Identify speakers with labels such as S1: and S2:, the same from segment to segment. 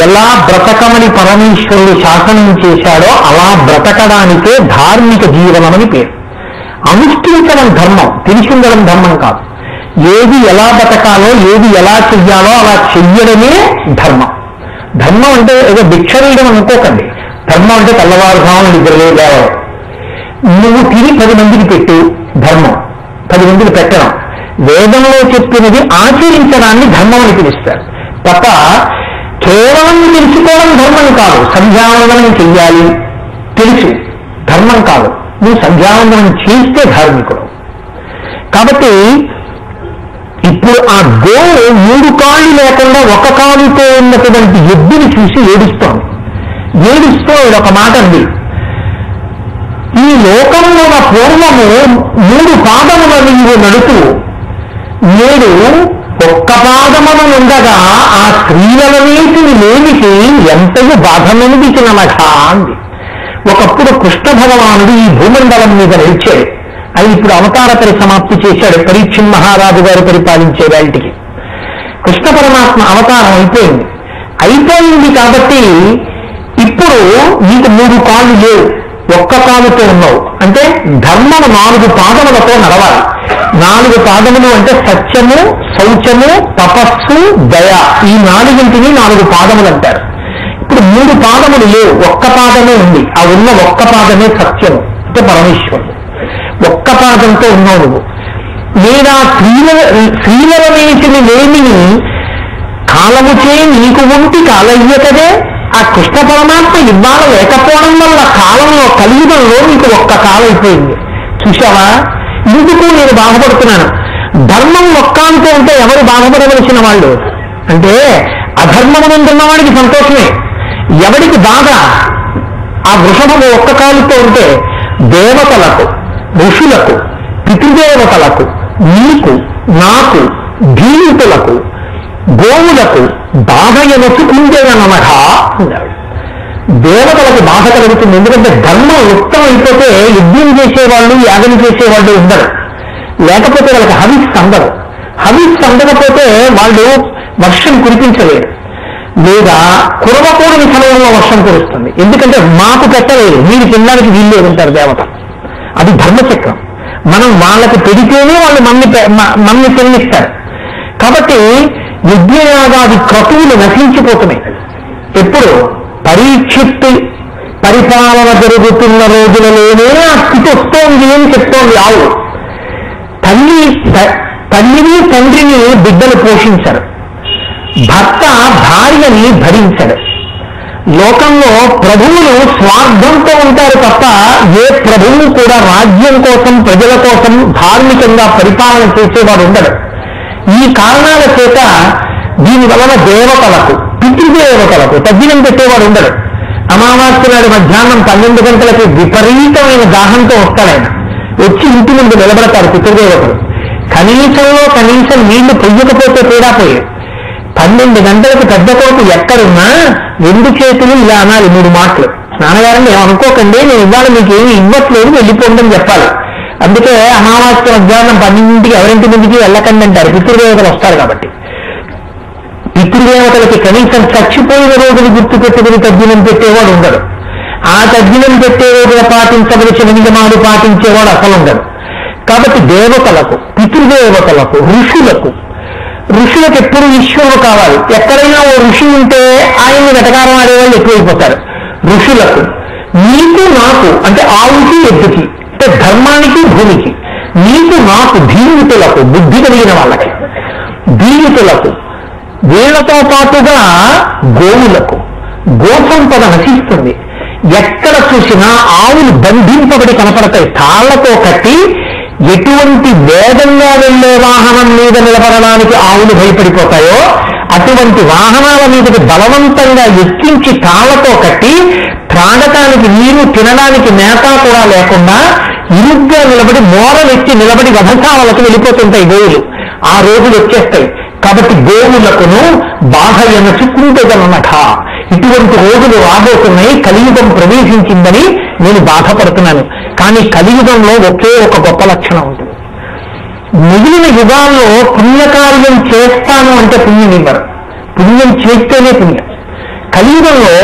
S1: ఎలా బ్రతకమని పరమేశ్వరుడు శాసనం చేశాడో అలా బ్రతకడానికే ధార్మిక జీవనమని పేరు. అనుష్ఠించడం ధర్మం, తెలిసి ఉండడం ధర్మం కాదు. ఏది ఎలా బతకాలో, ఏది ఎలా చెయ్యాలో అలా చెయ్యడమే ధర్మం. ధర్మం అంటే ఏదో భిక్ష వేయడం అనుకోకండి. ధర్మం అంటే తెల్లవారుజామున నిద్రలేవడం, నువ్వు తిని 10 మందికి పెట్టు ధర్మం. 10 మందికి పెట్టడం, వేదంలో చెప్పినది ఆచరించడాన్ని ధర్మం అని పిలుస్తారు తప్ప కేవలం తెలుసుకోవడం ధర్మం కాదు. సంధ్యావందనం చెయ్యాలి తెలుసు, ధర్మం కాదు. నువ్వు సంధ్యావందనం చేస్తే ధార్మికుడు. కాబట్టి ఇప్పుడు ఆ గోవు 3 కాళ్ళు లేకుండా 1 కాలుతో ఉన్నటువంటి ఎద్దుని చూసి ఏడుస్తోంది. ఏడుస్తూ ఒక మాట అంది, ఈ లోకంలో పూర్వము 3 పాదముల నీవు నడుతూ నేడు 1 పాదమును ఉండగా ఆ స్త్రీలనేటిని లేనికి ఎంతయో బాధమనిపించిన నఖ అంది. ఒకప్పుడు కృష్ణ భగవానుడు ఈ భూమండలం మీద నిలిచాడు. అది ఇప్పుడు అవతార పరిసమాప్తి చేశాడు. పరీక్షిత్ మహారాజు గారు పరిపాలించే వాటికి కృష్ణ పరమాత్మ అవతారం అయిపోయింది కాబట్టి ఇప్పుడు నీకు 3 కాళ్ళు లేవు, 1 కాలుతో ఉన్నావు. అంటే ధర్మము 4 పాదములతో నడవాలి. 4 పాదములు అంటే సత్యము, శౌచము, తపస్సు, దయ. ఈ 4 4 పాదములు అంటారు. ఇప్పుడు 3 పాదములు లేవు, 1 పాదమే ఉంది. ఆ ఉన్న 1 పాదమే సత్యము అంటే పరమేశ్వరుడు. 1 పాదంతో ఉన్నావు నువ్వు. లేదా స్త్రీలనేటిని లేమిని కాలముచే నీకు ఉంటి కాలయ్య కదే. ఆ కృష్ణ పరమాత్మ ఇవాళ లేకపోవడం వల్ల కాలంలో కలియుగంలో నీకు 1 కాలం అయిపోయింది. చూసావా, ఇందుకు నేను బాధపడుతున్నాను. ధర్మం ఒక్కాంతో ఉంటే ఎవరు బాధపడవలసిన వాళ్ళు అంటే అధర్మమునందున్న వాడికి సంతోషమే. ఎవడికి బాధ ఆ వృషభము 1 కాలుతో ఉంటే దేవతలకు, ఋషులకు, పితృదేవతలకు, నీకు, నాకు, భీమితులకు, గోవులకు బాధ ఎనొచ్చుకుంటేననమాట అన్నాడు. దేవతలకు బాధ కలుగుతుంది. ఎందుకంటే ధర్మం యుక్తం అయిపోతే యజ్ఞం చేసేవాళ్ళు, యాగం చేసేవాళ్ళు ఉండరు. లేకపోతే వాళ్ళకి హవిస్ అందరు. హవిస్ అందకపోతే వాళ్ళు వర్షం కురిపించలేరు. లేదా కురవకూడని సమయంలో వర్షం కురుస్తుంది. ఎందుకంటే మాకు పెట్టలేదు, మీరు తినడానికి వీళ్ళు ఉంటారు దేవత. అది ధర్మచక్రం. మనం వాళ్ళకి పెడితేనే వాళ్ళు మన్ని తిన్నిస్తారు. కాబట్టి యజ్ఞయాగాది క్రతువులు నశించిపోతున్నాయి. ఎప్పుడు పరీక్షిత్తు పరిపాలన జరుగుతున్న రోజులలోనే ఆ స్థితి వస్తోంది అని చెప్తోంది ఆవు. తల్లిని తండ్రిని బిడ్డలు పోషించరు, భర్త భార్యని భరించడు. లోకంలో ప్రభువులు స్వార్థంతో ఉంటారు తప్ప ఏ ప్రభువు కూడా రాజ్యం కోసం, ప్రజల కోసం ధార్మికంగా పరిపాలన చేసేవాడు ఉండడు. ఈ కారణాల చేత దీని వలన దేవతలకు, పితృదేవతలకు తగ్గినం పెట్టేవాడు ఉండడు. అమావాస్య నాడు మధ్యాహ్నం 12 గంటలకి విపరీతమైన దాహంతో వస్తాడాయన. వచ్చి ఇంటి ముందు నిలబడతారు పితృదేవతలు. కనీసం నీళ్లు పొయ్యకపోతే తేడా పోయాయి. 12 గంటలకు పెద్ద కొడుకు ఎక్కడున్నా 2 చేతులు ఇలా అనాలి 3 మాటలు. నాన్నగారిని ఏమనుకోకండి, నేను ఇవాళ మీకు ఏమి ఇవ్వట్లేదు, వెళ్ళిపోండి చెప్పాలి. అందుకే అమావాస్య మధ్యాహ్నం 12కి ఎవరింటి ముందుకి వెళ్ళకండి అంటారు. పితృదేవతలు వస్తారు కాబట్టి. పితృదేవతలకి కనీసం చచ్చిపోయిన రోజులు గుర్తు పెట్టుకుని తగ్గినం పెట్టేవాడు ఉండడు. ఆ తగ్గినం పెట్టే రోజున పాటించవలసిన నియమాలు పాటించేవాడు అసలు ఉండడు. కాబట్టి దేవతలకు, పితృదేవతలకు, ఋషులకు, ఋషులకు ఎప్పుడు ఈశ్వరుడు కావాలి. ఎక్కడైనా ఓ ఋషి ఉంటే ఆయన్ని వెటకారం ఆడేవాళ్ళు ఎక్కువైపోతారు. ఋషులకు నీకు నాకు అంటే ఆవుకి ఎద్దుకి అంటే ధర్మానికి భూమికి, నీకు నాకు ధీమితులకు బుద్ధి కలిగిన వాళ్ళకి, ధీమితులకు వీళ్లతో పాటుగా గోవులకు గోసంపద నశిస్తుంది. ఎక్కడ చూసినా ఆవులు బంధింపబడి కనపడతాయి. తాళ్లతో కట్టి ఎటువంటి వేగంగా వెళ్లే వాహనం మీద నిలబడడానికి ఆవులు భయపడిపోతాయో అటువంటి వాహనాల మీదకి బలవంతంగా ఎక్కించి తాళ్లతో కట్టి త్రాగటానికి నీరు, తినడానికి మేత కూడా లేకుండా ఇరుగ్గా నిలబడి మోరలెత్తి నిలబడి వధశాలకు వెళ్ళిపోతుంటాయి గోవులు. ఆ రోజులు వచ్చేస్తాయి. కాబట్టి గోవులకును బాధ ఎనచుకుంటదనమాట. ఇటువంటి రోజులు రాబోతున్నాయి. కలియుగం ప్రవేశించిందని నేను బాధపడుతున్నాను. కానీ కలియుగంలో ఒకే ఒక గొప్ప లక్షణం ఉంటుంది. మిగిలిన యుగాల్లో పుణ్యకార్యం చేస్తాను అంటే పుణ్యం ఇవ్వరు. పుణ్యం చేస్తేనే పుణ్యం. కలియుగంలో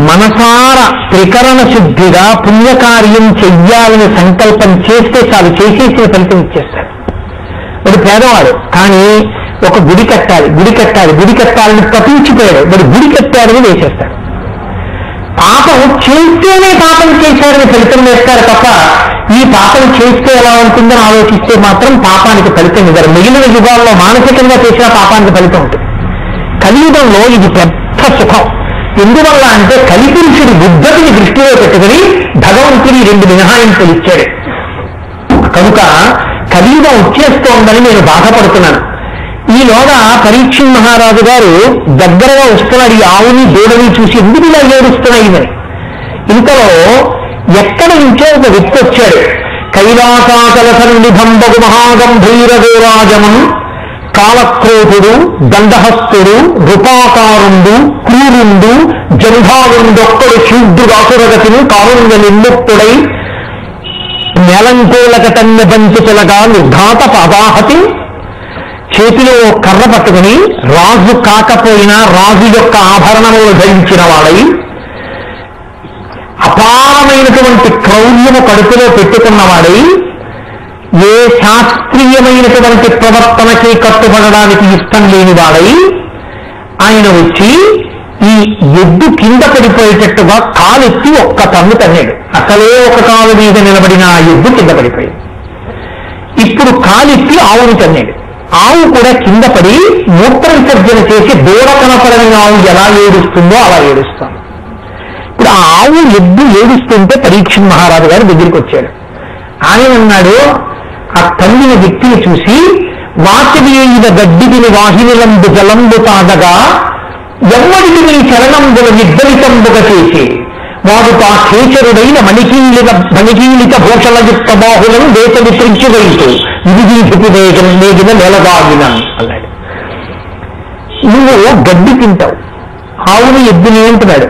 S1: మనసార త్రికరణ శుద్ధిగా పుణ్యకార్యం చెయ్యాలని సంకల్పం చేస్తే చాలు, చేసేసిన ఫలితం ఇచ్చేస్తాడు. వాడు పేదవాడు కానీ ఒక గుడి కట్టాలి, గుడి కట్టాలి, గుడి కట్టాలని తప్పించిపోయాడు. వాడు గుడి కట్టాడని వేసేస్తాడు. పాపం చేస్తేనే పాపం చేశారని ఫలితం వేస్తారు తప్ప ఈ పాపం చేస్తే ఎలా ఉంటుందని ఆలోచిస్తే మాత్రం పాపానికి ఫలితం ఇవ్వరు. మిగిలిన యుగాల్లో మానసికంగా చేసిన పాపానికి ఫలితం ఉంటుంది. కలియుగంలో ఇది పెద్ద సుఖం. ఎందువల్ల అంటే కలిపురుషుడి బుద్ధతిని దృష్టిలో పెట్టుకుని భగవంతుని 2 మినహాయింపులు ఇచ్చాడు. కనుక కలియుగం వచ్చేస్తోందని నేను బాధపడుతున్నాను. ఈలోగా పరీక్షణ్ మహారాజు గారు దగ్గరగా వస్తున్నాడు. ఈ ఆవుని దూడని చూసి ఎందుకు ఇలా ఏడుస్తున్నాయి మరి. ఇంతలో ఎక్కడ నుంచో ఒక వ్యక్తి వచ్చాడు. కైలాసాచలస నిభంబగు మహాగంభీరగోరాజమను కాలక్రోధుడు, దండహస్తుడు, రూపాకారుండు, క్రూరుండు, జంఘారుండొక్కడు శూద్రుడాసురగతిని కారుంగ నిమ్ముక్తుడై నేలంకోలకటన్య బంచుతులగా నిర్ఘాత పాదాహతి. చేతిలో కర్ర పట్టుకుని రాజు కాకపోయినా రాజు యొక్క ఆభరణములు ధరించిన వాడై అపారమైనటువంటి క్రౌర్యము కడుపులో పెట్టుకున్నవాడై ఏ శాస్త్రీయమైనటువంటి ప్రవర్తనకి కట్టుబడడానికి ఇష్టం లేని వాడై ఆయన వచ్చి ఈ ఎద్దు కింద పడిపోయేటట్టుగా కాలెత్తి ఒక్క తన్ను తన్నాడు. అసలే ఒక కాలు మీద నిలబడిన ఆ ఎద్దు కింద పడిపోయింది. ఇప్పుడు కాలెత్తి ఆవుని తన్నాడు. ఆవు కూడా కింద పడి మూత్ర విసర్జన చేసి దూర కనపడని ఆవు ఎలా ఏడుస్తుందో అలా ఏడుస్తాను. ఇప్పుడు ఆ ఆవు ఎద్దు ఏడుస్తుంటే పరీక్షణ్ మహారాజు గారు దగ్గరికి వచ్చాడు. ఆయన అన్నాడు, ఆ తల్లిన వ్యక్తిని చూసి వాచవి అయిన గడ్డిని వాహినిలంబు జలంబు తాగగా ఎవ్వడికి నీ చరణంబుల నిర్దలితంబుగా చేసి వాడు తా కేచరుడైన మణికీలిత భూషణయుక్త బాహులను దేశని త్రించువైతూ ఇది వేగిన నెలగాగిన అన్నాడు. నువ్వు గడ్డి తింటావు, ఆవుని ఎద్దుని అంటున్నాడు.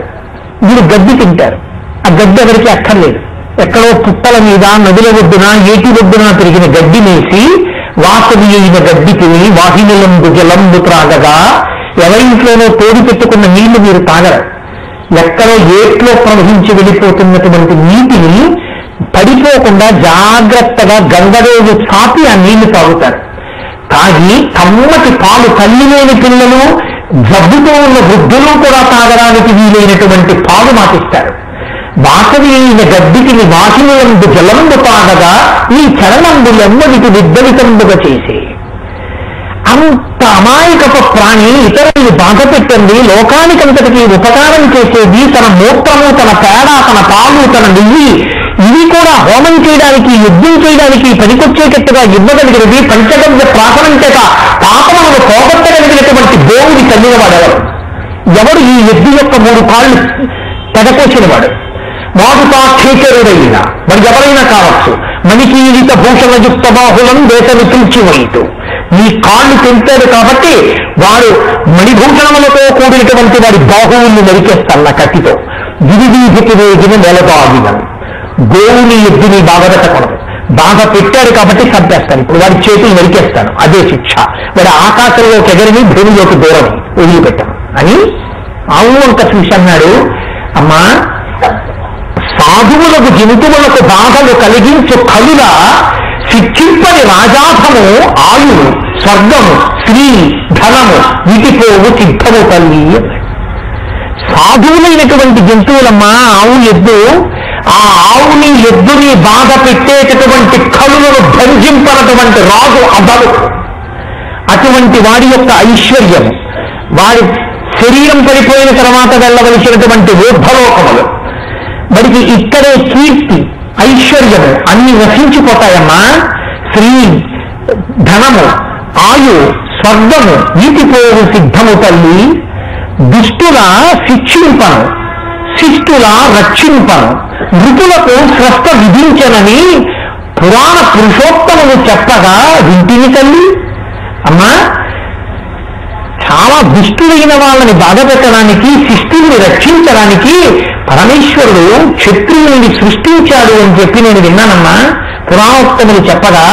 S1: మీరు గడ్డి తింటారు. ఆ గడ్డి ఎవరికి అక్కర్లేదు. ఎక్కడో పుట్టల మీద, నదుల ఒడ్డున, ఏటి ఒడ్డున తిరిగిన గడ్డి వేసి వాసవి అయిన గడ్డి తిని వాహినిలంబు జలంబు త్రాగగా ఎవరింట్లోనో తోడి పెట్టుకున్న నీళ్లు మీరు తాగరు. ఎక్కడో ఏట్లో ప్రవహించి వెళ్ళిపోతున్నటువంటి నీటిని పడిపోకుండా జాగ్రత్తగా గంగరేజు చాపి ఆ నీళ్లు తాగుతారు. తాగి కమ్మటి పాలు తల్లి లేని పిల్లలు, జబ్బుతో ఉన్న వృద్ధులు కూడా తాగడానికి వీలైనటువంటి పాలు మాటిస్తారు. వాసవి అయిన గడ్డికి వాహినులందు జలంబు తాగగా ఈ చరణంబులెమ్మడికి విద్దలితంబుగా చేసే అంత అమాయకపు ప్రాణి ఇతరుల్ని బాధ పెట్టండి, లోకానికంతటికి ఉపకారం చేసేది, తన మూత్రము, తన పేడ, తన పాలు, తన నెయ్యి ఇవి కూడా హోమం చేయడానికి, యుద్ధం చేయడానికి పనికొచ్చేటట్టుగా ఇవ్వగలిగినది పంచగవ్య ప్రాసనం చేత పాపములను పోగొట్టగలిగినటువంటి దేవుడి తల్లిన వాడెవరు? ఎవడు ఈ ఎద్దు యొక్క 3 కాళ్ళు తెగకోసిన వాడు? వాడుతా ఖేచరుడైన మరి ఎవరైనా కావచ్చు. మణికీలిత భూషణయుక్త బాహులం దేశని తుల్చివైతూ నీ కాళ్ళు తింటాడు కాబట్టి వాడు మణిభూషణములతో కూడినటువంటి వాడి బాహువుల్ని నరికేస్తాను కత్తితో. గిరివీధికి వేగిన నెలబాగిన గోవుని ఎద్దుని బాధ పెట్టకూడదు. బాధ పెట్టాడు కాబట్టి చంపేస్తాను. ఇప్పుడు వాడి చేతులు నరికేస్తాను, అదే శిక్ష. వాడి ఆకాశంలోకి ఎగరిని భూమిలోకి దూరం వదిలిపెట్టాను అని ఆవు అంత చూసి అన్నాడు. అమ్మా, సాధువులకు జంతువులకు బాధలు కలిగించు కలుల శిక్షింపని రాజాధము ఆయువు స్వర్గము, శ్రీ, ధనము, వీటిపోవు సిద్ధము తల్లి అన్నాడు. సాధువులైనటువంటి జంతువులమ్మా ఆవు, ఎద్దు. ఆ ఆవుని, ఎద్దుని బాధ పెట్టేటటువంటి కళలను భంజింపనటువంటి రాజు అబలు. అటువంటి వాడి యొక్క ఐశ్వర్యము, వాడి శరీరం పడిపోయిన తర్వాత వెళ్ళవలసినటువంటి ఊర్ధ్వలోకములు, వాడికి ఇక్కడే కీర్తి, ఐశ్వర్యము అన్ని నశించిపోతాయమ్మా. శ్రీ, ధనము, ఆయు, స్వర్గము, వీటిపోవు సిద్ధము తల్లి. దుష్టుల శిక్షింపను, శిష్టుల రక్షింపను, మృతులకు స్వస్థ విధించనని పురాణ పురుషోత్తములు చెప్పగా వింటిని తల్లి. అమ్మా, చాలా దుష్టులైన వాళ్ళని బాధ పెట్టడానికి, శిష్టుల్ని రక్షించడానికి పరమేశ్వరుడు క్షత్రియుల్ని సృష్టించాడు అని చెప్పి నేను విన్నానమ్మా, పురాణోత్తములు చెప్పగా.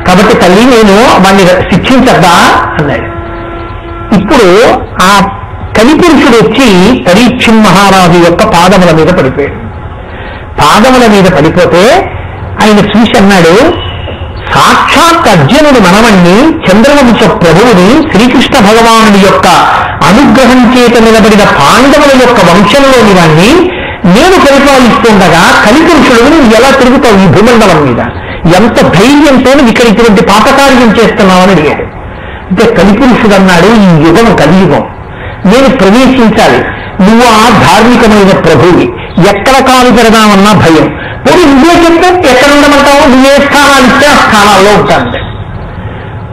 S1: కాబట్టి తల్లి నేను వాడిని శిక్షించద్దా అన్నాడు. ఇప్పుడు ఆ కలిపురుషుడు వచ్చి పరీక్షిత్ మహారాజు యొక్క పాదముల మీద పడిపోయాడు. పాదముల మీద పడిపోతే ఆయన చూసి అన్నాడు, సాక్షాత్ అర్జునుడు మనవణ్ణి, చంద్రవంశ ప్రభువుని, శ్రీకృష్ణ భగవానుడి యొక్క అనుగ్రహం చేత నిలబడిన పాండవుల యొక్క వంశంలోని వాణ్ణి నేను పరిపాలిస్తుండగా కలిపురుషుడు నువ్వు ఎలా తిరుగుతావు ఈ భూమండలం మీద? ఎంత ధైర్యంతో ఇక్కడ ఇటువంటి పాపకార్యం చేస్తున్నావని అడిగాడు. అంటే కలిపురుషుడు అన్నాడు, ఈ యుగం కలియుగం, నేను ప్రవేశించాలి. నువ్వు ఆ ధార్మికమైన ప్రభువి, ఎక్కడ కాలు పెడదామన్నా భయం. పోనీ నువ్వే చెప్తే ఎక్కడ ఉండమంటావు, నువ్వే స్థానాలు ఇస్తే ఆ స్థానాల్లో ఉంటాను.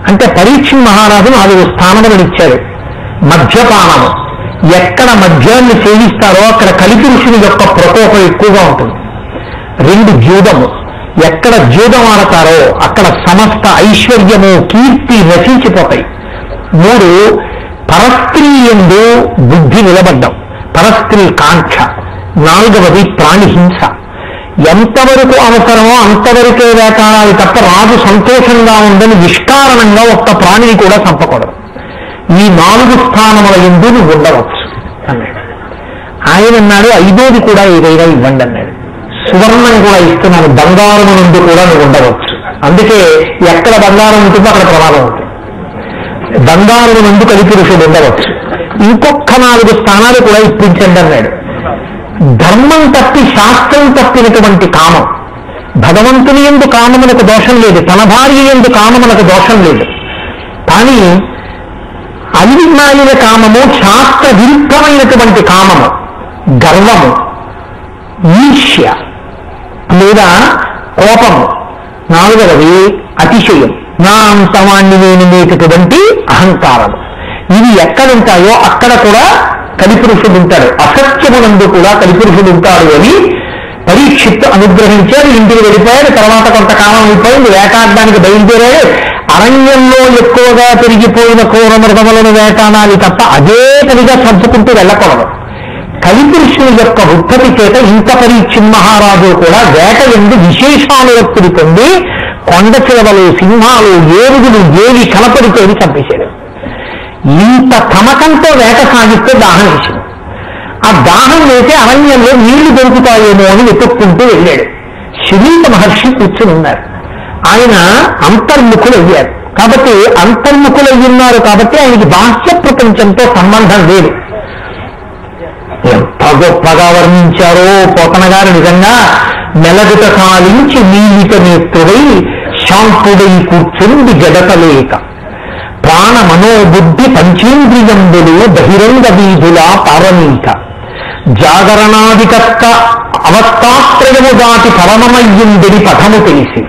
S1: అంటే పరీక్షిత్ మహారాజు 4 స్థానములను ఇచ్చాడు. మద్యపానము, ఎక్కడ మద్యాన్ని సేవిస్తారో అక్కడ కలిపురుషుని యొక్క ప్రకోపం ఎక్కువగా ఉంటుంది. 2 జూదము, ఎక్కడ జూదం ఆడతారో అక్కడ సమస్త ఐశ్వర్యము, కీర్తి నశించిపోతాయి. 3 పరస్త్రీ యందు బుద్ధి నిలబడ్డం, పరస్త్రీ కాంక్ష. 4వది ప్రాణిహింస. ఎంతవరకు అవసరమో అంతవరకే వేటాడాలి తప్ప రాజు సంతోషంగా ఉందని నిష్కారణంగా ఒక్క ప్రాణిని కూడా చంపకూడదు. ఈ 4 స్థానముల యందు నువ్వు ఉండవచ్చు అన్నాడు. ఆయన అన్నాడు, 5వది కూడా ఏదైనా ఇవ్వండి అన్నాడు. సువర్ణం కూడా ఇస్తున్నాను, బంగారం నుండి కూడా నువ్వు ఉండవచ్చు. అందుకే ఎక్కడ బంగారం ఉంటుందో అక్కడ ప్రమాదం ఉంటుంది. బంగారం నుండి కలిపురుషుడు ఉండవచ్చు. ఇంకొక 4 స్థానాలు కూడా ఇప్పించండి అన్నాడు. ధర్మం తప్పి శాస్త్రం తప్పినటువంటి కామం, భగవంతుని యందు కామమునకు దోషం లేదు, తన భార్య యందు కామమునకు దోషం లేదు. కానీ అవిజ్ఞానిన కామము, శాస్త్ర విరుద్ధమైనటువంటి కామము, గర్వము, ఈర్ష్య లేదా కోపము, 4వది అతిశయం, నా అంతవాణ్ణి నేనేటటువంటి అహంకారము. ఇవి ఎక్కడుంటాయో అక్కడ కూడా కలిపురుషుడు ఉంటాడు. అసత్యమునందు కూడా కలిపురుషుడు ఉంటాడు అని పరీక్షిత్తు అనుగ్రహించాడు. ఇంటికి వెళ్ళిపోయాడు. తర్వాత కొంతకాలం అయిపోయింది, వేటాడడానికి బయలుదేరాడు. అరణ్యంలో ఎక్కువగా పెరిగిపోయిన క్రూర మృగములను వేటాడాలి తప్ప అదే పనిగా చంపుకుంటూ వెళ్ళకూడదు. కలిపురుషుని యొక్క ఉత్పత్తి చేత ఇంత పరీక్షిత్ మహారాజు కూడా వేట ఎందు విశేషానురక్తుడి పొంది కొండ చిలవలు, సింహాలు, ఏనుగులు ఏవి కనపడితే చంపేశాడు. ఇంత తమకంతో వేట సాగిస్తే దాహం వేసింది. ఆ దాహం వేసి అరణ్యంలో నీళ్లు దొరుకుతాయేమో అని వెతుక్కుంటూ వెళ్ళాడు. శరీత మహర్షి కూర్చుని ఉన్నారు. ఆయన అంతర్ముఖులయ్యారు. కాబట్టి అంతర్ముఖులయ్యున్నారు కాబట్టి ఆయనకి బాహ్య ప్రపంచంతో సంబంధం లేదు. ఎంత గొప్పగా వర్ణించారో పోతన గారు. నిజంగా మెలగుట సాలించి నీలిక నేత్రుడై శాంతుడై కూర్చుండి జడతలేక ప్రాణ మనోబుద్ధి పంచేంద్రియంబులు బహిరంగ వీధుల పారనీక జాగరణాధికస్త అవస్థాత్రయము దాటి పరమమయ్యుండెని పథము తెలిసి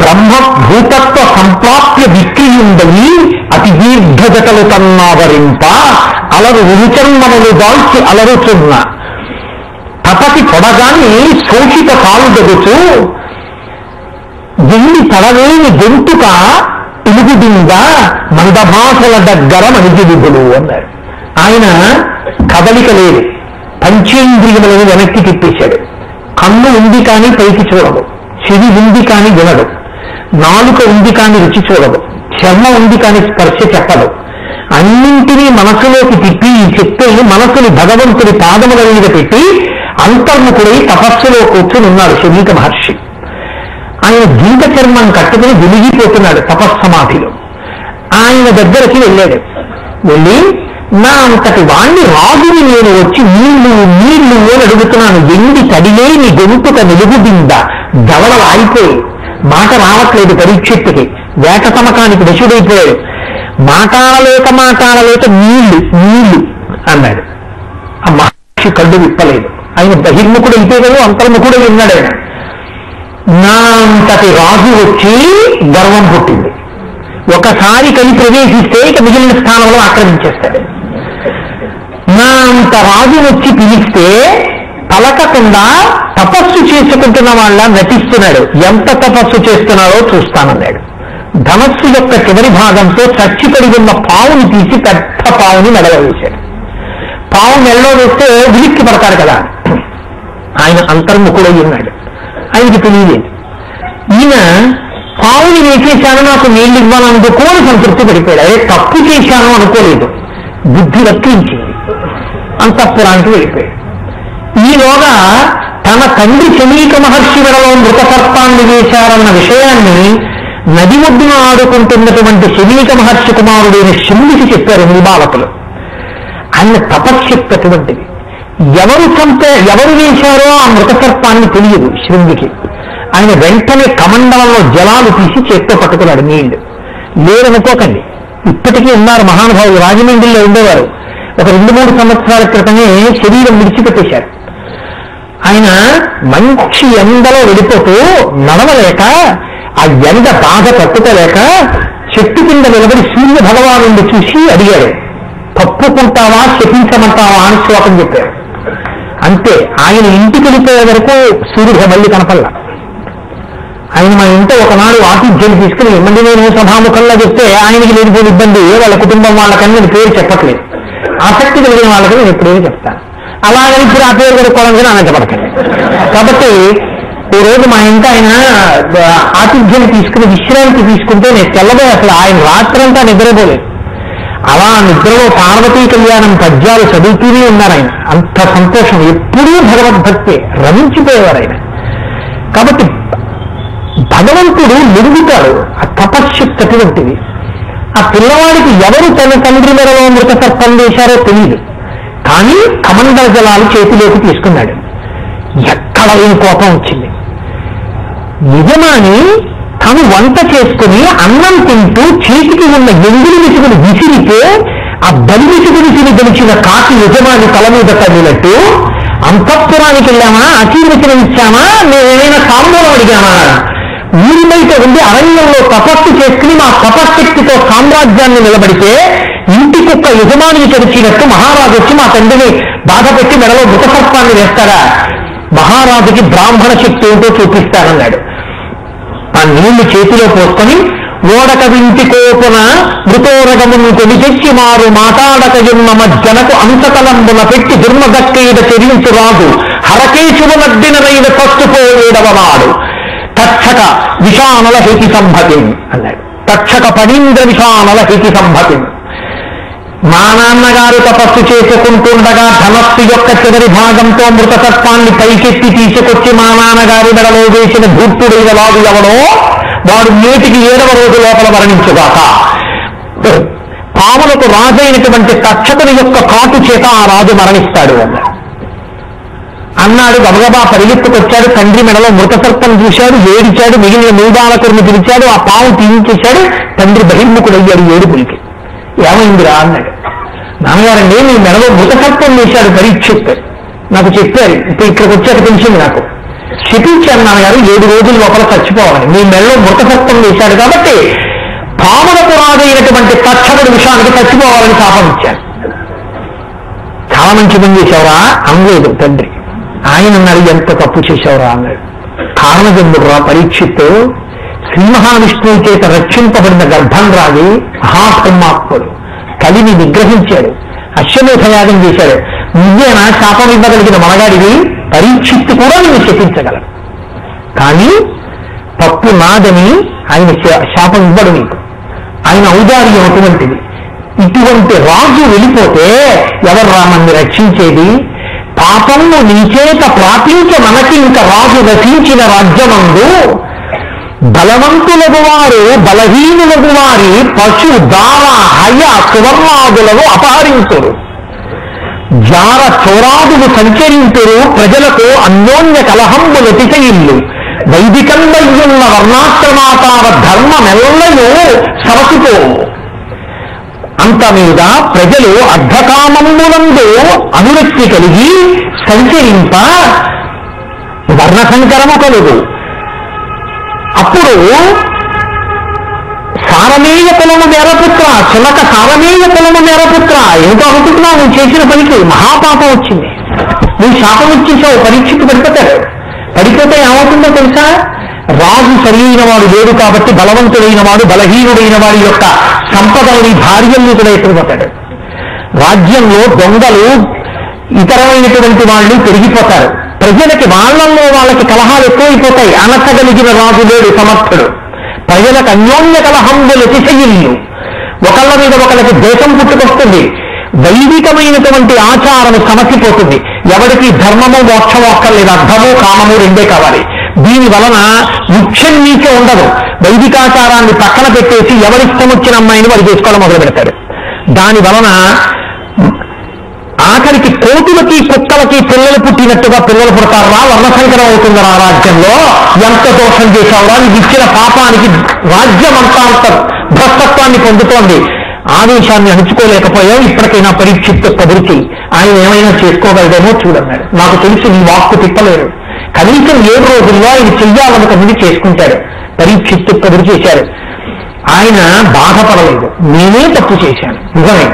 S1: బ్రహ్మభూతత్వ సంప్రాప్య విక్రియుండయి అతి దీర్ఘజటలు తన్నావరింప అలరు రుచర్మములు దాల్చి అలరుచున్న తపతి పొడగాని శోషిత కాలుదగుచు ఎన్ని తడవేని గొంతుక ఇలుగుదింగా మందభాషల దగ్గర మనిషి విధులు అన్నారు. ఆయన కదలిక లేదు, పంచేంద్రియములను వెనక్కి తిప్పేశాడు. కన్ను ఉంది కానీ పైకి చూడదు, చెవి ఉంది కానీ వినడు, నాలుక ఉంది కానీ రుచి చూడదు, చర్మం ఉంది కానీ స్పర్శ చెప్పదు. అన్నింటినీ మనసులోకి తిప్పి ఈ శక్తుల్ని మనసుని భగవంతుడి పాదముల మీద పెట్టి అంతర్ముఖుడై తపస్సులో కూర్చుని ఉన్నాడు శమీక మహర్షి. ఆయన జీవిత చర్మం కట్టుకుని వెలిగిపోతున్నాడు తపస్సమాధిలో. ఆయన దగ్గరికి వెళ్ళాడు. వెళ్ళి నా అంతటి వాణ్ణి రాజుని నేను వచ్చి నీళ్లు నీళ్లు అని అడుగుతున్నాను, ఎండి తడిలే నీ గొంతుక నిలుగుబింద గవలలు ఆగిపోయి మాట రావట్లేదు పరీక్షిత్తుకి, వేట తమకానికి వశుడైపోయాడు. మాట్లాడలేక నీళ్లు నీళ్లు అన్నాడు. ఆ మహర్షి కళ్ళు విప్పలేదు. ఆయన బహిర్ముఖుడు అయితే కదా అంతర్ముఖుడు విన్నాడు. ఆయన నా అంతటి రాజు వచ్చి గర్వం పుట్టింది. ఒకసారి కలిసి ప్రవేశిస్తే ఇక మిగిలిన స్థానంలో ఆక్రమించేస్తాడు. నా అంత రాజు వచ్చి పిలిస్తే పలకకుండా తపస్సు చేసుకుంటున్న వాళ్ళ నటిస్తున్నాడు. ఎంత తపస్సు చేస్తున్నాడో చూస్తానన్నాడు. ధనస్సు యొక్క చివరి భాగంతో చచ్చిపడి ఉన్న పావుని తీసి పెద్ద పావుని మెడలో వేశాడు. పావు మెడలో వేస్తే విలిక్కి పడతాడు కదా. ఆయన అంతర్ముఖుడై ఉన్నాడు. ఆయనకి తెలియలేదు. ఈయన పావుని వేసేశాను, నాకు నీళ్లు ఇవ్వాలనుకో అని సంతృప్తి పడిపోయాడు. అదే తప్పు చేశాను అనుకోలేదు, బుద్ధి వక్రించింది, అంతఃపురానికి వెళ్ళిపోయాడు. ఈలోగా తన తండ్రి శమీక మహర్షి మెడలో మృత సర్పాన్ని వేశారన్న విషయాన్ని నది ఒడ్డున ఆడుకుంటున్నటువంటి శమీక మహర్షి కుమారుడైన శివుడికి చెప్పారు నిర్బాలకులు. ఆయన తపశ్శక్తి అటువంటిది. ఎవరు వేశారో ఆ మృత సర్పాన్ని తెలియదు శృంగికి. ఆయన వెంటనే కమండలంలో జలాలు తీసి చేత్తో పట్టుకున్నాడు. నీళ్లు లేరనుకోకండి, ఇప్పటికీ ఉన్నారు మహానుభావులు. రాజమండ్రిలో ఉండేవారు. ఒక 2-3 సంవత్సరాల క్రితమే శరీరం విడిచిపెట్టేశారు. ఆయన మంచి ఎండలో వెళ్ళిపోతూ నడవలేక, ఆ ఎండ బాధ తట్టుకోలేక చెట్టు కింద నిలబడి సూర్య భగవానుడిని చూసి అడిగాడు, తప్పుకుంటావా శపించమంటావా అని శ్లోకం చెప్పారు. అంతే. ఆయన ఇంటికి వెళ్ళిపోయే వరకు సూర్యుడు మళ్ళీ కనపల్లా. ఆయన మా ఇంట్లో ఒకనాడు ఆతిథ్యం తీసుకుని మళ్ళీ నేను సభాముఖంలో చెప్తే ఆయనకి లేనిపోయిన ఇబ్బంది, వాళ్ళ కుటుంబం వాళ్ళకని నేను పేరు చెప్పట్లేదు. ఆసక్తి కలిగిన వాళ్ళకి నేను ఎప్పుడేమీ చెప్తాను. అలాగని ఇప్పుడు ఆ పేరు కొనుక్కోవడానికి ఆనందపడకండి. కాబట్టి ఈ రోజు మా ఇంట్లో ఆయన ఆతిథ్యం తీసుకుని విశ్రాంతి తీసుకుంటే నేను తెల్లబోయి అసలు ఆయన రాత్రంతా నిద్రపోలేదు. అలా నిద్రలో పార్వతీ కళ్యాణం పద్యాలు చదువుతూనే ఉన్నారు ఆయన. అంత సంతోషం, ఎప్పుడూ భగవద్భక్తే, రమించిపోయేవారు ఆయన. కాబట్టి భగవంతుడు నిరుగుతాడు. ఆ తపశ్శక్తి అటువంటిది. ఆ పిల్లవాడికి ఎవరు తన తండ్రి మెడలో మృత సర్పం వేశారో తెలియదు, కానీ కమండల జలాలు చేతిలోకి తీసుకున్నాడు. ఎక్కడ ఏం కోపం వచ్చింది. యజమాని తను వంట చేసుకుని అన్నం తింటూ చేతికి ఉన్న ఎంగిలి విసుగుని విసిరితే ఆ బలి విసుగుని గెలిచిన కాకి యజమాని తల మీద తగినట్టు అంతఃపురానికి వెళ్ళామా, ఆశీర్వచనం ఇచ్చామా, మేమేమైనా సాంబూలం అడిగామా, ఊరి బయట ఉండి అరణ్యంలో తపస్సు చేసుకుని మా తపశక్తితో సామ్రాజ్యాన్ని నిలబడితే ఇంటి కుక్క యజమానికి తెరిచినట్టు మహారాజు వచ్చి మా తండ్రిని బాధ పెట్టి మెడలో మృతసర్పాన్ని వేస్తాడా? మహారాజుకి బ్రాహ్మణ శక్తి ఏంటో చూపిస్తానన్నాడు. ఆ నీళ్లు చేతిలో పోసుకొని ఓడక వింటి కోపున మృతోరగమును కొని తెచ్చి మారు మాటాడకయున్న మజ్జనకు అంశకలంబున పెట్టి దుర్మదక్కైద చెరించు రాజు హరకేశువునడ్డినరైన పస్తుపోయేడవనాడు తక్షక విషానల హేతి సంభతి అన్నాడు. తక్షక పనీంద్ర విషానల హేతి సంభతి. మా నాన్నగారు తపస్సు చేసుకుంటుండగా ధనస్సు యొక్క చివరి భాగంతో మృతతత్వాన్ని పైకెత్తి తీసుకొచ్చి మా నాన్నగారి మెడలో వేసిన ధూర్తుడైన వాడు ఎవడో వాడు నేటికి 7వ రోజు లోపల మరణించుగాక. పాములకు రాజైనటువంటి తక్షకుని యొక్క కాటు చేత ఆ రాజు మరణిస్తాడు అన్నాడు. గబగబా పరిగెత్తుకొచ్చాడు. తండ్రి మెడలో మృతసర్పం చూశాడు, ఏడిచాడు. మిగిలిన మూడాలకుడిని పిలిచాడు. ఆ పాము తీయించేశాడు. తండ్రి బహిర్ముఖుడయ్యాడు ఏడుపులకి. ఏమైందిరా అన్నాడు. నాన్నగారండి మీ మెడలో మృతసర్పం వేశాడు పరీక్షిత్, నాకు చెప్పారు. ఇప్పుడు ఇక్కడికి వచ్చాక తెలిసింది నాకు. శపించాను నాన్నగారు 7 రోజుల లోపల చచ్చిపోవాలని. మీ మెడలో మృతసర్పం వేశాడు కాబట్టి పాములకు రాజైనటువంటి తక్షకుడి విషయానికి చచ్చిపోవాలని శాపం ఇచ్చాను. చాలా మంచి పని చేశావురా అనలేదు తండ్రి. ఆయన అన్నాడు ఎంత తప్పు చేశావురా అన్నాడు. కారణజన్ముడురా పరీక్షిత్తు, శ్రీ మహావిష్ణువు చేత రక్షింపబడిన గర్భం రాగి మహాబ్రహ్మాత్ముడు కలిని నిగ్రహించాడు, అశ్వమేధయాగం చేశాడు. నువ్వేనా శాపం ఇవ్వగలిగిన మనగాడివి? పరీక్షిత్తు కూడా నిన్ను శపించగలడు, కానీ తప్పు నాదని ఆయన శాపం ఇవ్వడు నీకు. ఆయన ఔదార్యం అటువంటిది. ఇటువంటి రాజు వెళ్ళిపోతే ఎవరు రామన్ని రక్షించేది? పాపంను నీచేత ప్రాపించ మనకి ఇంక రాజు రచించిన రాజ్యమందు బలవంతులకు వారు బలహీనులకు వారి పశు దార హయ సువర్ణాదులను అపహరింతురు, జార చోరాదులు సంచరింతురు, ప్రజలకు అన్యోన్య కలహంబులు తిశయిల్లు, వైదికంబయ్యున్న వర్ణాశ్రమాతార ధర్మమెల్లయూ సరసిపోవు. అంత మీద ప్రజలు అర్ధకామములందు అనురక్తి కలిగి సంచరింప వర్ణసంకరము కలుగు. అప్పుడు సారమేయ కులము మేరపుత్ర, చిలక సారమేయ కులము మేరపుత్ర, ఏమిటో అనుకుంటున్నావు, నువ్వు చేసిన పనికి మహాపాపం వచ్చింది, నువ్వు శాపం ఇచ్చేసావు, పరీక్షకు పడిపోతాడు. పడిపోతే ఏమవుతుందో తెలుసా, రాజు సరైన వాడు లేడు కాబట్టి బలవంతుడైన వాడు బలహీనుడైన వాడి యొక్క సంపదలని భార్యల్ని కూడా ఎత్తుకుపోతాడు. రాజ్యంలో దొంగలు ఇతరమైనటువంటి వాళ్ళు పెరిగిపోతారు. ప్రజలకి వాళ్ళల్లో వాళ్ళకి కలహాలు ఎక్కువైపోతాయి. అనసగలిగిన రాజు లేడు సమర్థుడు. ప్రజలకు అన్యోన్య కలహంబులు తిశయిల్లు, ఒకళ్ళ మీద ఒకళ్ళకి దేశం పుట్టుకొస్తుంది. వైదికమైనటువంటి ఆచారము సమసిపోతుంది. ఎవరికి ధర్మము మోక్షము అక్కర్లేదు, అర్థము కామము రెండే కావాలి. దీని వలన ముఖ్యం నీకే ఉండదు. వైదికాచారాన్ని పక్కన పెట్టేసి ఎవరిష్టం వచ్చిన అమ్మాయిని వాడు చేసుకోవడం మొదలు పెడతాడు. దాని వలన ఆఖరికి కోతులకి కుక్కలకి పిల్లలు పుట్టినట్టుగా పిల్లలు పుడతారా, వర్ణసంకరం అవుతుంది ఆ రాజ్యంలో. ఎంత దోషం చేశావురా, నీకు ఇచ్చిన పాపానికి రాజ్యం అంత భ్రష్టత్వాన్ని పొందుతోంది. ఆదేశాన్ని అణుచుకోలేకపోయావు, ఇప్పటికైనా పరీక్షిత్తు కబురికి ఆయన ఏమైనా చేసుకోగలదేమో చూడన్నాడు. నాకు తెలిసి నీ వాక్కు తిప్పలేరు, కనీసం 7 రోజుల్లో ఆయన చెయ్యాలనుకున్నది చేసుకుంటాడు. పరీక్షిత్తు కబురు చేశారు. ఆయన బాధపడలేదు, నేనే తప్పు చేశాను, నిజమే.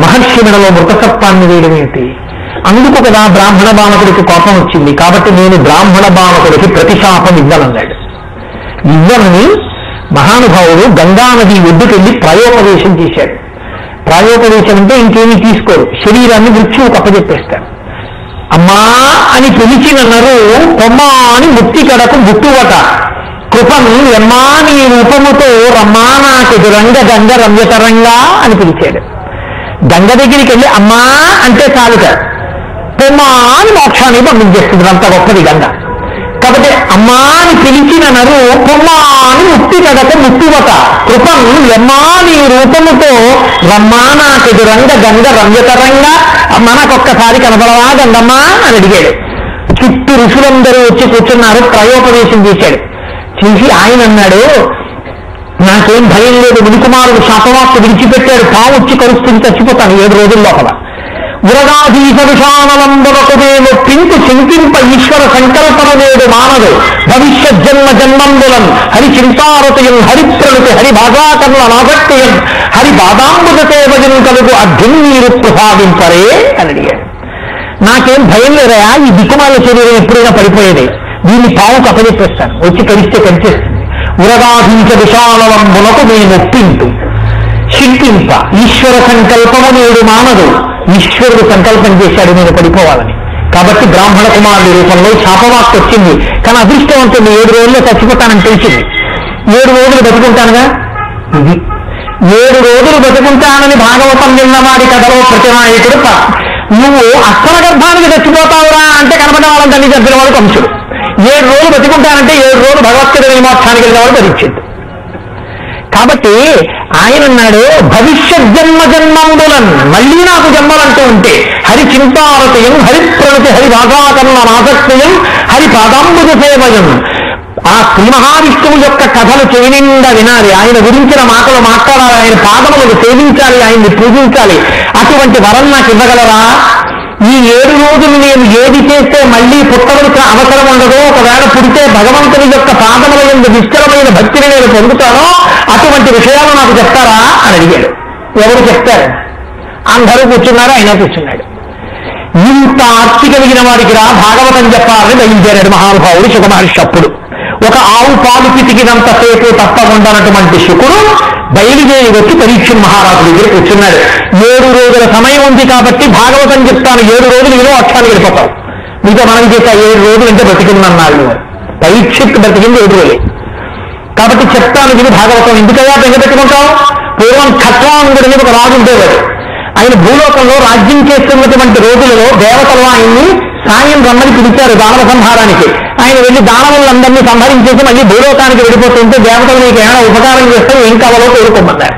S1: మహర్షి మెడలో మృతసత్వాన్ని వేయడం ఏంటి? అందుకు కదా బ్రాహ్మణ బాలకుడికి కోపం వచ్చింది. కాబట్టి నేను బ్రాహ్మణ బాలకుడికి ప్రతిశాపం ఇవ్వనన్నాడు. ఇవ్వనని మహానుభావుడు గంగానది ఒడ్డుకెళ్ళి ప్రాయోపదేశం చేశాడు. ప్రాయోపదేశం అంటే ఇంకేమీ తీసుకోరు, శరీరాన్ని మృత్యువుకు అప్పచెప్పేస్తారు. అమ్మా అని పిలిచిన నరు కొమ్మా అని ముక్తి కడకు ముట్టువట, కృపను ఎమ్మా నీ రూపముతో రమ్మానాకెదురంగ గంగ రమ్యతరంగా అని పిలిచాడు. గంగ దగ్గరికి వెళ్ళి అమ్మా అంటే చాలుక కొమ్మా అని మోక్షాన్ని పంపించేస్తుంది, అంత గొప్పది గంగ. కాబట్టి అమ్మా అని పిలిచిన నరు కొమ్మా అని ముక్తి కడకు ముట్టువట, కృపను ఎమ్మా నీ రూపముతో రమ్మానాకెదురంగ గంగ రమ్యతరంగా, మనకొక్కసారి కనపడవా గంగమ్మా అని అడిగాడు. చుట్టూ ఋషులందరూ వచ్చి కూర్చున్నారు. ప్రయోపదేశం చేశాడు. చేసి ఆయన అన్నాడు, నాకేం భయం లేదు, మునికుమారుడు శాపవాక్కు విడిచిపెట్టాడు, పాము వచ్చి కరుస్తుంది, చచ్చిపోతాను 7 రోజుల లోపల. ఉరగాధీశ విషానలంబునకుదేమో పింకు చింతింప ఈశ్వర సంకల్పన నేడు మానదు, భవిష్యత్ జన్మ జన్మంబులం హరి చింతారతయం హరిప్రణుతి హరి భాగాకర్ణ నాభక్తియం హరి బాదాంబుద సేవజం కలుగు అర్జున్నీరు ప్రసాదింపరే అని అడిగాడు. నాకేం భయం లేదయా, ఈ దిక్కుమాల శరీరం ఎప్పుడైనా పడిపోయేదే, దీన్ని పావుకు అప్పచెప్పేస్తాను, వచ్చి కరిస్తే కరిచేస్తుంది. ఉరగాధీశ విశాలవంబునకు నేను ఒప్పింటు చింతింప ఈశ్వర సంకల్పము నేడు మానదు, ఈశ్వరుడు సంకల్పం చేశాడు నేను పడిపోవాలని. కాబట్టి బ్రాహ్మణ కుమారుడి రూపంలో శాపవాక్కు వచ్చింది. కానీ అదృష్టవంతుడు 7 రోజుల్లో చచ్చిపోతానని తెలిసింది. 7 రోజులు బతుకుంటానుగా, ఇది 7 రోజులు బతుకుంటానని భాగవతం విన్నవాడి కథలో ప్రతినాయకుడు. నువ్వు అస్సల గర్భానికి చచ్చిపోతావురా అంటే కనపడ్డ వాళ్ళని తల్లి చంపిన వాడు కంసుడు. 7 రోజులు బతుకుంటానంటే 7 రోజులు భగవద్గీత మోక్షానికి వెళ్ళినవాడు పరీక్షిత్తు. కాబట్టి ఆయన అన్నాడు, భవిష్యత్ జన్మ జన్మంబులన్, మళ్ళీ నాకు జన్మలంటూ ఉంటే హరి చింతారతయం హరిప్రణతి హరి భాగాకర్ణ ఆసక్తియం హరి పాదాంబుజ సేవయం. ఆ శ్రీ మహావిష్ణువు యొక్క కథలు చెవినిండా వినాలి, ఆయన గురించిన మాటలు మాట్లాడాలి, ఆయన పాదములను సేవించాలి, ఆయన్ని పూజించాలి. అటువంటి వరం నాకు ఇవ్వగలరా? ఈ 7 రోజులు నేను ఏది చేస్తే మళ్ళీ పుట్టవలసిన అవసరం ఉండదో, ఒకవేళ పుడితే భగవంతుని యొక్క పాదముల యందు నిశ్చలమైన భక్తిని నేను పొందుతానో అటువంటి విషయాలు నాకు చెప్తారా అని అడిగాడు. ఎవరు చెప్తారు? అందరూ కూర్చున్నారు, ఆయన కూర్చున్నాడు. ఇంత ఆర్తి కలిగిన వాడికి రా భాగవతం చెప్పాలని బయలుదేరాడు మహానుభావుడు శుకమహర్షి. అప్పుడు ఒక ఆవు పాలు పితికినంతసేపు తప్ప ఉండనటువంటి శుకుడు బయలుదేరి వచ్చి పరీక్షణ్ మహారాజు దగ్గర కూర్చున్నాడు. 7 రోజుల సమయం ఉంది కాబట్టి భాగవతం చెప్తాను, 7 రోజులు ఏదో అక్షాలు వెళ్ళిపోతావు, మీతో మనం చేసా 7 రోజులు అంటే బతికిందన్నాడు. పరీక్షకు బతికింది 7 రోజులే కాబట్టి చెప్తాను ఇది భాగవతం. ఎందుకయ్యా బెంగపెట్టుకుంటావు? పూర్వం ఖట్వాంగుడిని ఒక రాజు ఉండేవాడు. ఆయన భూలోకంలో రాజ్యం చేస్తున్నటువంటి రోజులలో దేవతలు ఆయన్ని ఆయన రమ్మని పిలిచారు దానవ సంహారానికి. ఆయన వెళ్ళి దానవులందరినీ సంహరించేసి మళ్ళీ భూలోకానికి వెళ్ళిపోతుంటే దేవతలు నీకు ఏమైనా ఉపకారం చేస్తే ఏం కావాలో కోరుకోమన్నారు.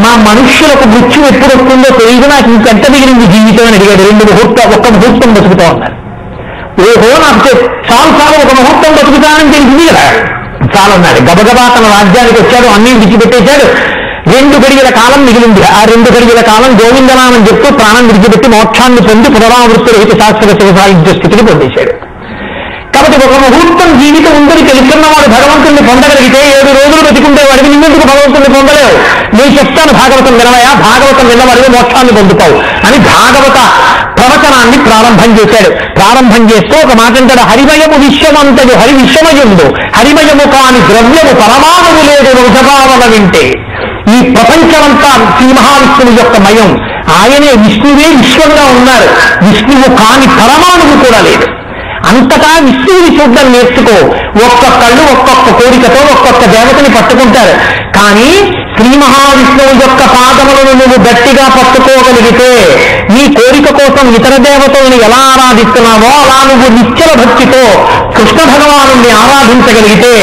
S1: మా మనుష్యులకు మృత్యు ఎప్పుడు వస్తుందో తెలియదు, నాకు ఇంకెంత మిగిలింది జీవితం అని అడిగాడు. ఒక్క ముహూర్తం బతుకుతా ఉన్నారు. ఓహో నాకు చాలు ఒక ముహూర్తం బతుకుతానని తెలిసింది కదా, చాలన్నాడు. గబగబా తన రాజ్యానికి వచ్చాడు, అన్నీ విడిచిపెట్టేశాడు. 2 గడియల కాలం మిగిలింది. ఆ 2 గడియల కాలం గోవిందనామని చెప్తూ ప్రాణం విడిచిపెట్టి మోక్షాన్ని పొంది పునరావృత్తి రహిత శాస్త్ర శివసాహిత్య స్థితికి పొందేశాడు. కాబట్టి ఒక ముహూర్తం జీవితం ఉందని తెలుసుకున్నవాడు భగవంతుడిని పొందగలిగితే 7 రోజులు బతికుంటే వాడికి నిన్నెందుకు భగవంతుడిని పొందలేవు? నేను చెప్తాను భాగవతం వినవయా, భాగవతం విన్నవాడికి మోక్షాన్ని పొందుతావు అని భాగవత ప్రవచనాన్ని ప్రారంభం చేశాడు. ప్రారంభం చేస్తూ ఒక మాట అంటాడు, హరిమయము విశ్వమంతడు హరి విశ్వమయుండు, హరిమయము కాని ద్రవ్యము పరమాణువు లేదు ఔషధావన వింటే. ఈ ప్రపంచమంతా శ్రీ మహావిష్ణువు యొక్క మయం. ఆయనే విష్ణువే విశ్వంగా ఉన్నారు. విష్ణువు కాని పరమాణువు కూడా లేదు. అంతటా విష్ణువుని చూడడం నేర్చుకో. ఒక్కొక్కళ్ళు ఒక్కొక్క కోరికతో ఒక్కొక్క దేవతని పట్టుకుంటారు. కానీ శ్రీ మహావిష్ణువు యొక్క పాదములను నువ్వు గట్టిగా పట్టుకోగలిగితే నీ కోరిక కోసం ఇతర దేవతలను ఎలా ఆరాధిస్తున్నావో అలా నువ్వు నిశ్చల భక్తితో కృష్ణ భగవాను ఆరాధించగలిగితే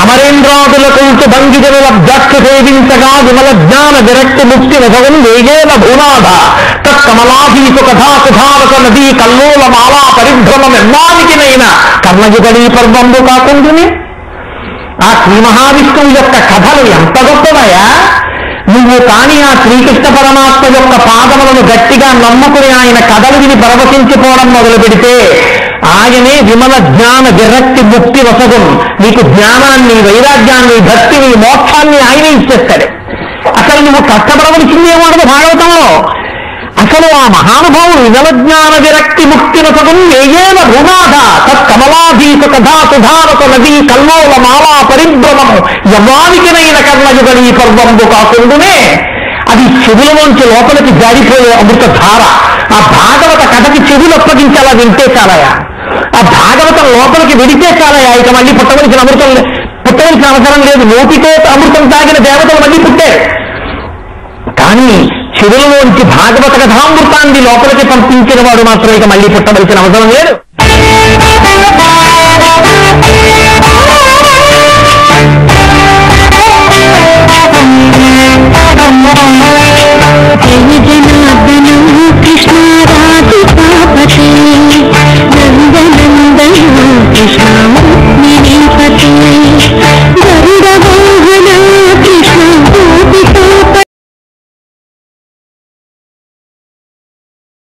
S1: అమరేంద్రాదులకు భంగిజనుల భక్తి సేవించగా విమల జ్ఞాన విరక్తి ముక్తి నగవన్ వేగేల భూనాథ తత్కమలాభీసు కథా సుధారక నదీ కల్లోల మాలా పరిభ్రమం ఎన్నానికినైనా కర్ణయుగడీ పర్వంబు కాకుండానే. ఆ శ్రీ మహావిష్ణువు యొక్క కథలు ఎంత గొప్పవయా! నువ్వు కానీ ఆ శ్రీకృష్ణ పరమాత్మ యొక్క పాదములను గట్టిగా నమ్ముకుని ఆయన కథలు విని పరవశించిపోవడం మొదలు పెడితే ఆయనే విమల జ్ఞాన విరక్తి ముక్తి వసగం. నీకు జ్ఞానాన్ని, వైరాగ్యాన్ని, భక్తిని, మోక్షాన్ని ఆయనే ఇచ్చేస్తాడు. అసలు నువ్వు కష్టపడవలసిందేమో భాగవతంలో. అసలు ఆ మహానుభావుడు విమల జ్ఞాన విరక్తి ముక్తి వసగం ఏయేన భూనాథ తత్కమలాభీసు కథా సుధారక నదీ కల్లోల మాలా పరిభ్రమము యవ్వానికినైన కర్ణయుగడీ పర్వంబు కాకుండానే. అది చెవులలోంచి లోపలికి జారిపోయే అమృత ధార. ఆ భాగవత కథకి చెవులు అప్పగించేలా వింటే చాలయా, ఆ భాగవతం లోపలికి విడితే చాలయా. ఇక మళ్ళీ పుట్టవలసిన అవసరం లేదు. నోటితో అమృతం తాగిన దేవతలు మళ్ళీ పుట్టారు. కానీ చెవులలోంచి భాగవత కథామృతాన్ని లోపలికి పంపించిన వాడు మాత్రం ఇక మళ్ళీ పుట్టవలసిన అవసరం లేదు.